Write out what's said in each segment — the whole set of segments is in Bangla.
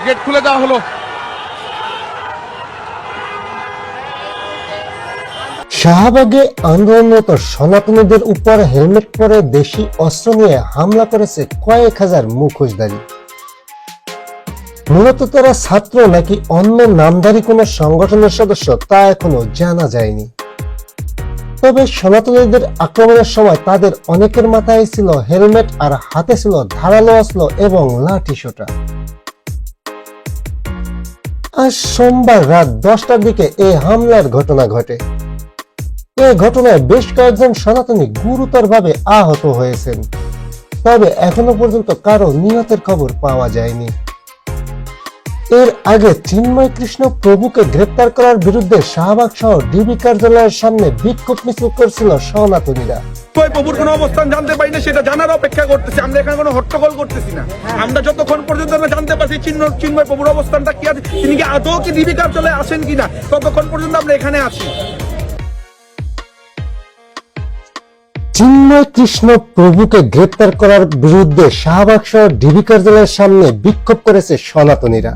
গেট খুলে দেওয়া হলো। শাহবাগে আন্দোলনরত সনাতনীদের উপর হেলমেট পরে দেশি অস্ত্র নিয়ে হামলা করেছে কয়েক হাজার মুখোশধারী। মূলত তারা ছাত্র নাকি অন্য নামধারী কোন সংগঠনের সদস্য তা এখনো জানা যায়নি। তবে সনাতনীদের আক্রমণের সময় তাদের অনেকের মাথায় ছিল হেলমেট আর হাতে ছিল ধারালো অস্ত্র এবং লাঠি সোঁটা। আজ সোমবার রাত 10টার দিকে এই হামলার ঘটনা ঘটে। এই ঘটনায় বেশ কয়েকজন সনাতনী গুরুতরভাবে আহত হয়েছেন, তবে এখনো পর্যন্ত কারো নিহতের খবর পাওয়া যায়নি। এর আগে চিন্ময় কৃষ্ণ প্রভুকে গ্রেপ্তার করার বিরুদ্ধে শাহবাগ সহ ডিবি কার্যালয়ের সামনে বিক্ষোভ মিছিল করছিল সনাতনীরা। প্রভুর কোনো অবস্থান জানতে পারি না, সেটা জানার অপেক্ষা করতেছি। আমরা এখানে কোনো হট্টগোল করতেছি না। আমরা যতক্ষণ পর্যন্ত আমরা জানতে পারছি চিন্ময় প্রভুর অবস্থানটা কি আছে, তিনি কি আদৌ কি ডিবি কার্যালয়ে আসেন কিনা, ততক্ষণ পর্যন্ত আমরা এখানে আছি। চিন্ময় কৃষ্ণ প্রভুকে গ্রেপ্তার করার বিরুদ্ধে শাহবাগ সহ ডিবি কার্যালয়ের সামনে বিক্ষোভ করেছে সনাতনীরা।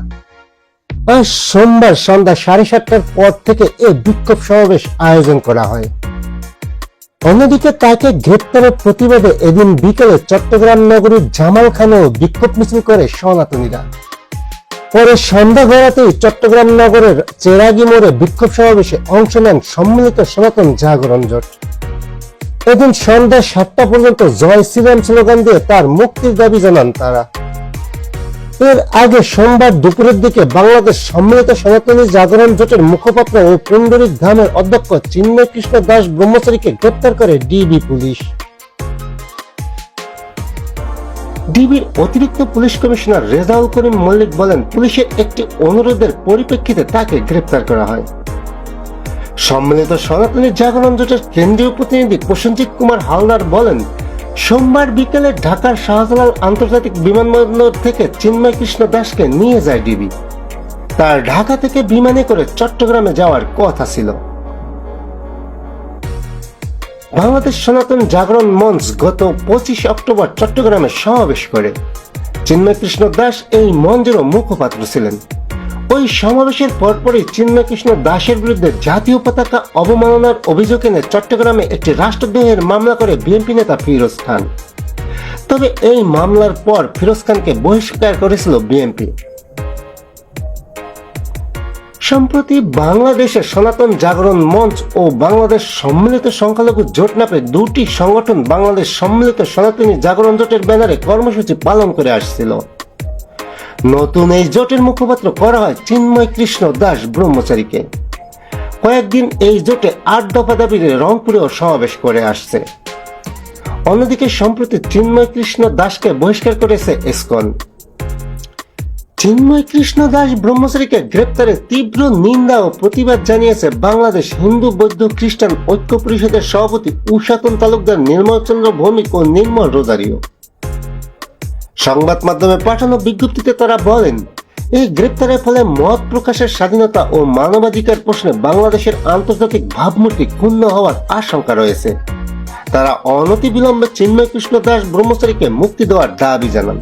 আজ সোমবার সন্ধ্যা 7:30টার পর থেকে এই বিক্ষোভ সমাবেশ আয়োজন করা হয়। অন্যদিকে তাকে গ্রেপ্তারের প্রতিবাদে এদিন বিকেলে চট্টগ্রাম নগরীর জামালখানেও বিক্ষোভ মিছিল করে সনাতনীরা। পরে সন্ধ্যা গড়াতেই চট্টগ্রাম নগরের চেরাগি মোড়ে বিক্ষোভ সমাবেশে অংশ নেন সম্মিলিত সনাতন জাগরণ জোট। এদিন সন্ধ্যা 7টা পর্যন্ত জয় শ্রীরাম স্লোগান দিয়ে তার মুক্তির দাবি জানান তারা। এর আগে সোমবার দুপুরের দিকে বাংলাদেশ সম্মিলিত সনাতনী জাগরণ জোটের মুখপাত্র ও পুণ্ডরিক ধামের অধ্যক্ষ চিন্ময় কৃষ্ণ দাস ব্রহ্মচারীকে গ্রেপ্তার করে ডিবি পুলিশ। ডিবির অতিরিক্ত পুলিশ কমিশনার রেজাউল করিম মল্লিক বলেন, পুলিশের একটি অনুরোধের পরিপ্রেক্ষিতে তাকে গ্রেপ্তার করা হয়। সম্মিলিত সনাতনী জাগরণ জোটের কেন্দ্রীয় প্রতিনিধি প্রসেনজিৎ কুমার হালদার বলেন, সোমবার বিকেলে ঢাকার শাহজালাল আন্তর্জাতিক বিমানবন্দর থেকে চিন্ময় কৃষ্ণ দাসকে নিয়ে যায় ডিবি। তার ঢাকা থেকে বিমানে করে চট্টগ্রামে যাওয়ার কথা ছিল। বাংলাদেশ সনাতন জাগরণ মঞ্চ গত 25 অক্টোবর চট্টগ্রামে সমাবেশ করে। চিন্ময় কৃষ্ণ দাস এই মঞ্চেরও মুখপাত্র ছিলেন। ওই সমাবেশের পরপরই চিন্ময় কৃষ্ণ দাসের বিরুদ্ধে জাতীয় পতাকা অবমাননার অভিযোগ এনে চট্টগ্রামে একটি রাষ্ট্রদ্রোহের মামলা করে বিএনপি নেতা ফিরোজ খান। তবে এই মামলার পর ফিরোজ খানকে বহিষ্কার করেছিল বিএনপি। সম্প্রতি বাংলাদেশের সনাতন জাগরণ মঞ্চ ও বাংলাদেশ সম্মিলিত সংখ্যালঘু জোট নামে দুটি সংগঠন বাংলাদেশ সম্মিলিত সনাতনী জাগরণ জোটের ব্যানারে কর্মসূচি পালন করে আসছিল। নতুন এই জোটের মুখপাত্র করা হয় চিন্ময় কৃষ্ণ দাস ব্রহ্মচারীকে। কয়েকদিন এই জোটে 8 দফা দাবিতে রংপুরেও সমাবেশ করে আসছে। অন্যদিকে সম্প্রতি চিন্ময় কৃষ্ণ দাসকে বহিষ্কার করেছে ইসকন। চিন্ময় কৃষ্ণ দাস ব্রহ্মচারীকে গ্রেপ্তারে তীব্র নিন্দা ও প্রতিবাদ জানিয়েছে বাংলাদেশ হিন্দু বৌদ্ধ খ্রিস্টান ঐক্য পরিষদের সভাপতি উষাতন তালুকদার, নির্মল চন্দ্র ভৌমিক ও নির্মল রোজারিও। সংবাদ মাধ্যমে পাঠানো বিজ্ঞপ্তিতে তারা বলেন, এই গ্রেপ্তারের ফলে মত প্রকাশের স্বাধীনতা ও মানবাধিকার প্রশ্নে বাংলাদেশের আন্তর্জাতিক ভাবমূর্তি ক্ষুণ্ণ হওয়ার আশঙ্কা রয়েছে। তারা অনতিবিলম্বে চিন্ময় কৃষ্ণ দাস ব্রহ্মচারীকে মুক্তি দেওয়ার দাবি জানান।